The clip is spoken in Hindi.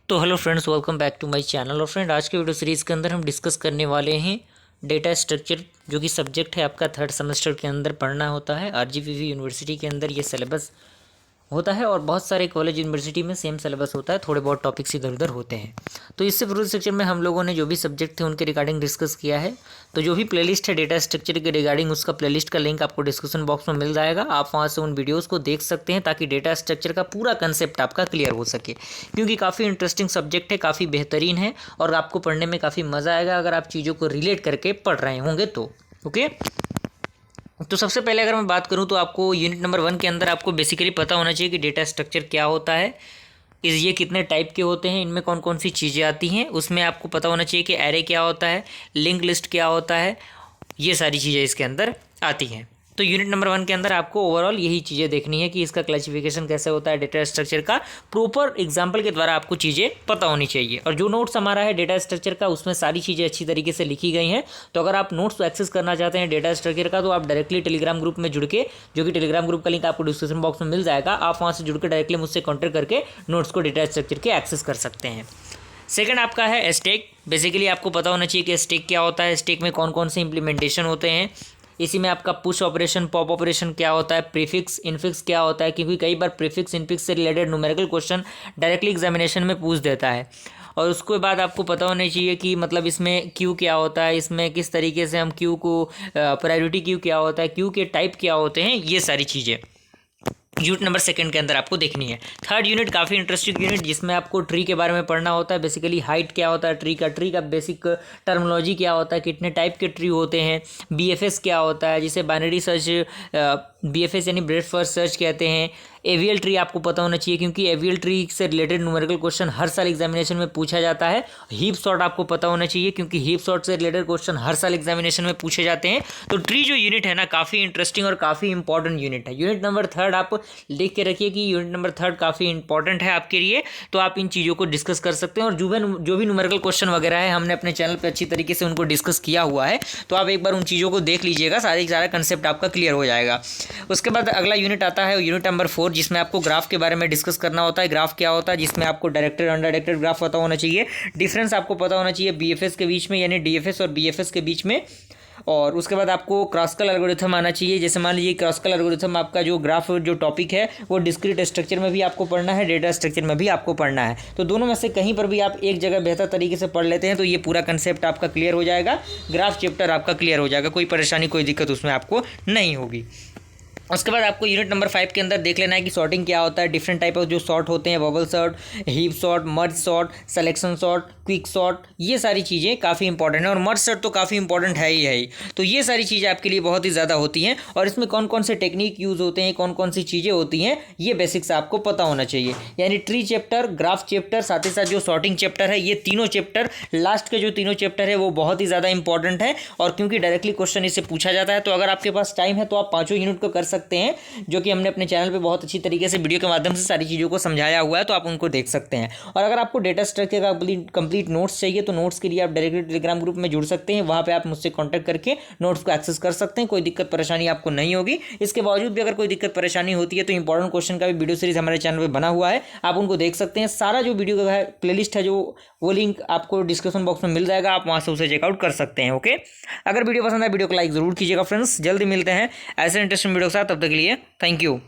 तो hello friends, welcome back to my channel. और फ्रेंड, आज के वीडियो सीरीज़ के अंदर हम डिस्कस करने वाले हैं डेटा स्ट्रक्चर, जो कि सब्जेक्ट है आपका थर्ड सेमेस्टर के अंदर पढ़ना होता है। आरजीवीवी यूनिवर्सिटी के अंदर ये सिलेबस होता है और बहुत सारे कॉलेज यूनिवर्सिटी में सेम सिलेबस होता है, थोड़े बहुत टॉपिक्स इधर उधर होते हैं। तो इससे पूर्व सेक्शन में हम लोगों ने जो भी सब्जेक्ट थे उनके रिगार्डिंग डिस्कस किया है। तो जो भी प्लेलिस्ट है डेटा स्ट्रक्चर के रिगार्डिंग, उसका प्लेलिस्ट का लिंक आपको डिस्क्रिप्शन बॉक्स में मिल जाएगा। आप वहाँ से उन वीडियोज़ को देख सकते हैं ताकि डेटा स्ट्रक्चर का पूरा कंसेप्ट आपका क्लियर हो सके, क्योंकि काफ़ी इंटरेस्टिंग सब्जेक्ट है, काफ़ी बेहतरीन है और आपको पढ़ने में काफ़ी मज़ा आएगा अगर आप चीज़ों को रिलेट करके पढ़ रहे होंगे तो। ओके, तो सबसे पहले अगर मैं बात करूं तो आपको यूनिट नंबर 1 के अंदर आपको बेसिकली पता होना चाहिए कि डेटा स्ट्रक्चर क्या होता है, ये कितने टाइप के होते हैं, इनमें कौन कौन सी चीज़ें आती हैं। उसमें आपको पता होना चाहिए कि एरे क्या होता है, लिंक लिस्ट क्या होता है, ये सारी चीज़ें इसके अंदर आती हैं। तो यूनिट नंबर 1 के अंदर आपको ओवरऑल यही चीज़ें देखनी है कि इसका क्लासिफिकेशन कैसे होता है, डेटा स्ट्रक्चर का प्रॉपर एग्जांपल के द्वारा आपको चीज़ें पता होनी चाहिए। और जो नोट्स हमारा है डेटा स्ट्रक्चर का, उसमें सारी चीज़ें अच्छी तरीके से लिखी गई हैं। तो अगर आप नोट्स को एक्सेस करना चाहते हैं डेटा स्ट्रक्चर का, तो आप डायरेक्टली टेलीग्राम ग्रुप में जुड़ के, जो कि टेलीग्राम ग्रुप का लिंक आपको डिस्क्रिप्शन बॉक्स में मिल जाएगा, आप वहाँ से जुड़ के डायरेक्टली मुझसे कॉन्टैक्ट करके नोट्स को डेटा स्ट्रक्चर के एक्सेस कर सकते हैं। सेकंड आपका है स्टैक। बेसिकली आपको पता होना चाहिए कि स्टैक क्या होता है, स्टैक में कौन कौन से इंप्लीमेंटेशन होते हैं। इसी में आपका पुश ऑपरेशन, पॉप ऑपरेशन क्या होता है, प्रीफिक्स इनफिक्स क्या होता है, क्योंकि कई बार प्रीफिक्स इनफिक्स से related numerical question directly examination में पूछ देता है। और उसके बाद आपको पता होना चाहिए कि मतलब इसमें क्यू क्या होता है, इसमें किस तरीके से हम क्यू को, प्रायोरिटी क्यू क्या होता है, क्यू के टाइप क्या होते हैं, ये सारी चीज़ें यूनिट नंबर 2 के अंदर आपको देखनी है। थर्ड यूनिट काफ़ी इंटरेस्टिंग यूनिट, जिसमें आपको ट्री के बारे में पढ़ना होता है। बेसिकली हाइट क्या होता है ट्री का बेसिक टर्मिनोलॉजी क्या होता है, कितने टाइप के ट्री होते हैं, बीएफएस क्या होता है, जिसे बाइनरी सर्च, बीएफएस यानी ब्रेथ फर्स्ट सर्च कहते हैं। एवीएल ट्री आपको पता होना चाहिए, क्योंकि एवीएल ट्री से रिलेटेड न्यूमेरिकल क्वेश्चन हर साल एग्जामिनेशन में पूछा जाता है। हीप सॉर्ट आपको पता होना चाहिए, क्योंकि हीप सॉर्ट से रिलेटेड क्वेश्चन हर साल एग्जामिनेशन में पूछे जाते हैं। तो ट्री जो यूनिट है ना, काफ़ी इंटरेस्टिंग और काफ़ी इंपॉर्टेंट यूनिट है। यूनिट नंबर 3 आप लिख के रखिए कि यूनिट नंबर 3 काफ़ी इंपॉर्टेंट है आपके लिए। तो आप इन चीज़ों को डिस्कस कर सकते हैं। और जो भी न्यूमेरिकल क्वेश्चन वगैरह है, हमने अपने चैनल पर अच्छी तरीके से उनको डिस्कस किया हुआ है। तो आप एक बार उन चीज़ों को देख लीजिएगा, सारा कंसेप्ट आपका क्लियर हो जाएगा। उसके बाद अगला यूनिट आता है यूनिट नंबर 4, जिसमें आपको ग्राफ के बारे में डिस्कस करना होता है। ग्राफ क्या होता है, जिसमें आपको डायरेक्टेड अनडायरेक्टेड ग्राफ पता होना चाहिए। डिफरेंस आपको पता होना चाहिए बीएफएस के बीच में, यानी डीएफएस और बीएफएस के बीच में। और उसके बाद आपको क्रॉसकल एल्गोरिथम आना चाहिए। जैसे मान लीजिए क्रॉसकल एल्गोरिथम आपका जो ग्राफ जो टॉपिक है वो डिस्क्रीट स्ट्रक्चर में भी आपको पढ़ना है, डेटा स्ट्रक्चर में भी आपको पढ़ना है। तो दोनों में से कहीं पर भी आप एक जगह बेहतर तरीके से पढ़ लेते हैं तो ये पूरा कंसेप्ट आपका क्लियर हो जाएगा, ग्राफ चैप्टर आपका क्लियर हो जाएगा, कोई परेशानी कोई दिक्कत उसमें आपको नहीं होगी। उसके बाद आपको यूनिट नंबर 5 के अंदर देख लेना है कि सॉर्टिंग क्या होता है। डिफरेंट टाइप ऑफ जो सॉर्ट होते हैं, bubble sort, heap sort, merge sort, selection sort, quick sort, ये सारी चीज़ें काफ़ी इंपॉर्टेंट है। और मर्ज सॉर्ट तो काफ़ी इंपॉर्टेंट है ही। तो ये सारी चीज़ें आपके लिए बहुत ही ज़्यादा होती हैं। और इसमें कौन कौन से टेक्निक यूज़ होते हैं, कौन कौन सी चीज़ें होती हैं, ये बेसिक्स आपको पता होना चाहिए। यानी ट्री चैप्टर, ग्राफ चैप्टर, साथ ही साथ जो सॉर्टिंग चैप्टर है, ये तीनों चैप्टर, लास्ट के जो तीनों चैप्टर है वो बहुत ही ज़्यादा इंपॉर्टेंट है। और क्योंकि डायरेक्टली क्वेश्चन इससे पूछा जाता है, तो अगर आपके पास टाइम है तो आप 5 यूनिट को कर सकते हैं, जो कि हमने अपने चैनल पे बहुत अच्छी तरीके से वीडियो के माध्यम से सारी चीज़ों को समझाया हुआ है। तो आप उनको देख सकते हैं। और अगर आपको डेटा स्ट्रक्चर का कंप्लीट नोट्स चाहिए तो नोट्स के लिए आप डायरेक्टली टेलीग्राम ग्रुप में जुड़ सकते हैं। वहाँ पे आप मुझसे कांटेक्ट करके नोट्स को एक्सेस कर सकते हैं, कोई दिक्कत परेशानी आपको नहीं होगी। इसके बावजूद भी अगर कोई दिक्कत परेशानी होती है तो इंपॉर्टेंट क्वेश्चन का भी वीडियो सीरीज हमारे चैनल पर बना हुआ है, आप उनको देख सकते हैं। सारा जो वीडियो का प्लेलिस्ट है, जो वो लिंक आपको डिस्क्रिप्शन बॉक्स में मिल जाएगा, आप वहाँ से उसे चेकआउट कर सकते हैं। ओके, अगर वीडियो पसंद है वीडियो को लाइक जरूर कीजिएगा फ्रेंड्स। जल्दी मिलते हैं ऐसे इंटरेस्टिंग वीडियो के साथ, तब तक के लिए थैंक यू।